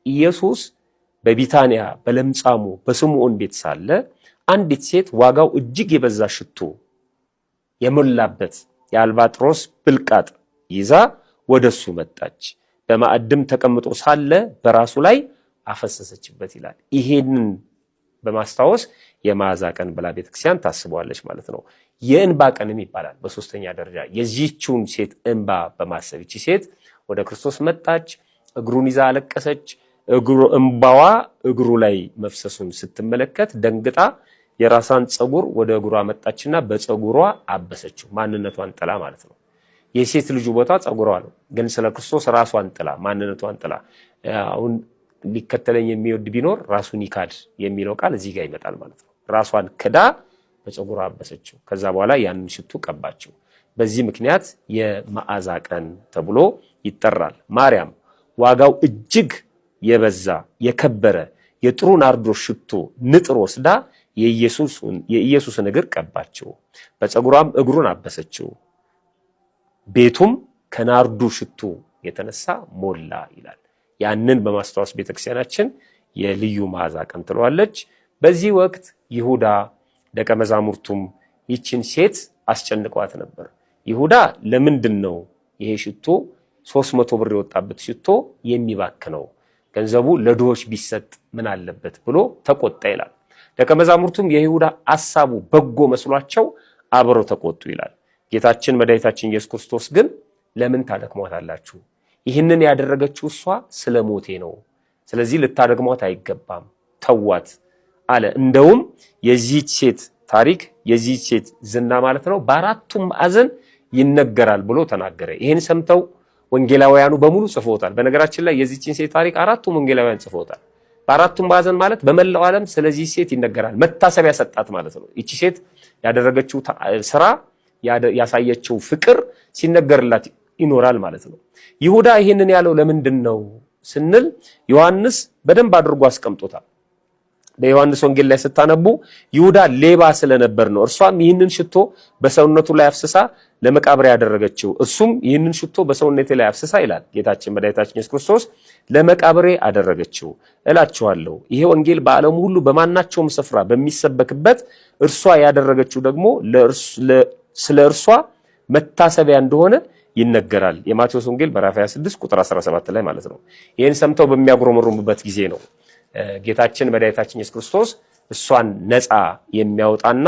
ኢየሱስ በቢታንያ በለምጻሙ በስምዖን ቤት ሳለ አንዲት ሴት ዋጋው እጅግ የበዛ ሽቱ የሞላበት የአልባጥሮስ ብልቃጥ ይዛ ወደሱ መጣች። በማዕድም ተቀምጦ ሳለ በራሱ ላይ አፈሰሰችበት ይላል። ይሄንን በማስታወስ የመዓዛ ቀን ብላ ቤተክርስቲያን ታስበዋለች ማለት ነው። የእንባ ቀንም ይባላል። በሶስተኛ ደረጃ የዚህችውን ሴት እንባ በማሰብ ይቺ ሴት ወደ ክርስቶስ መጣች፣ እግሩን ይዛ አለቀሰች። እንባዋ እግሩ ላይ መፍሰሱን ስትመለከት ደንግጣ የራሷን ጸጉር ወደ እግሯ መጣችና በጸጉሯ አበሰችው። ማንነቷን ጥላ ማለት ነው። የሴት ልጁ ቦታ ጸጉሯ ነው፣ ግን ስለ ክርስቶስ ራሷን ጥላ ማንነቷን ጥላ አሁን ሊከተለኝ የሚወድ ቢኖር ራሱን ይካድ የሚለው ቃል እዚህ ጋር ይመጣል ማለት ነው። ራሷን ክዳ በጸጉሯ አበሰችው። ከዛ በኋላ ያንን ሽቱ ቀባችው። በዚህ ምክንያት የመዓዛ ቀን ተብሎ ይጠራል። ማርያም ዋጋው እጅግ የበዛ የከበረ የጥሩ ናርዶስ ሽቶ ንጥር ወስዳ የኢየሱስን እግር ቀባችው፣ በጸጉሯም እግሩን አበሰችው። ቤቱም ከናርዱ ሽቱ የተነሳ ሞላ ይላል። ያንን በማስተዋወስ ቤተክርስቲያናችን የልዩ መዓዛ ቀን ትለዋለች። በዚህ ወቅት ይሁዳ ደቀ መዛሙርቱም ይችን ሴት አስጨንቀዋት ነበር። ይሁዳ ለምንድን ነው ይሄ ሽቶ 300 ብር የወጣበት ሽቶ የሚባክነው? ገንዘቡ ለድሆች ቢሰጥ ምን አለበት ብሎ ተቆጣ ይላል። ደቀ መዛሙርቱም የይሁዳ ሐሳቡ በጎ መስሏቸው አብረው ተቆጡ ይላል። ጌታችን መድኃኒታችን ኢየሱስ ክርስቶስ ግን ለምን ታደክሟታላችሁ? ይህንን ያደረገችው እሷ ስለ ሞቴ ነው፣ ስለዚህ ልታደክሟት አይገባም፣ ተዋት አለ። እንደውም የዚህች ሴት ታሪክ የዚህች ሴት ዝና ማለት ነው በአራቱም ማዕዘን ይነገራል ብሎ ተናገረ። ይሄን ሰምተው ወንጌላውያኑ በሙሉ ጽፈውታል። በነገራችን ላይ የዚህችን ሴት ታሪክ አራቱም ወንጌላውያን ጽፈውታል። በአራቱም ማዕዘን ማለት በመላው ዓለም ስለዚህ ሴት ይነገራል። መታሰቢያ ሰጣት ማለት ነው። እቺ ሴት ያደረገችው ስራ ያሳየችው ፍቅር ሲነገርላት ይኖራል ማለት ነው። ይሁዳ ይሄንን ያለው ለምንድን ነው ስንል ዮሐንስ በደንብ አድርጎ አስቀምጦታል። በዮሐንስ ወንጌል ላይ ስታነቡ ይሁዳ ሌባ ስለነበር ነው እርሷም ይህንን ሽቶ በሰውነቱ ላይ አፍስሳ ለመቃብር ያደረገችው፣ እርሱም ይህንን ሽቶ በሰውነቴ ላይ አፍስሳ ይላል ጌታችን መድኃኒታችን ኢየሱስ ክርስቶስ ለመቃብሬ አደረገችው እላችኋለሁ። ይሄ ወንጌል በዓለም ሁሉ በማናቸውም ስፍራ በሚሰበክበት እርሷ ያደረገችው ደግሞ ስለ እርሷ መታሰቢያ እንደሆነ ይነገራል። የማቴዎስ ወንጌል ምዕራፍ 26 ቁጥር 17 ላይ ማለት ነው። ይሄን ሰምተው በሚያጉረመርሙበት ጊዜ ነው ጌታችን መድኃኒታችን ኢየሱስ ክርስቶስ እሷን ነፃ የሚያወጣና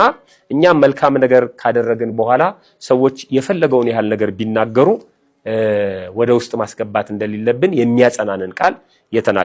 እኛም መልካም ነገር ካደረግን በኋላ ሰዎች የፈለገውን ያህል ነገር ቢናገሩ ወደ ውስጥ ማስገባት እንደሌለብን የሚያጸናንን ቃል የተናገረ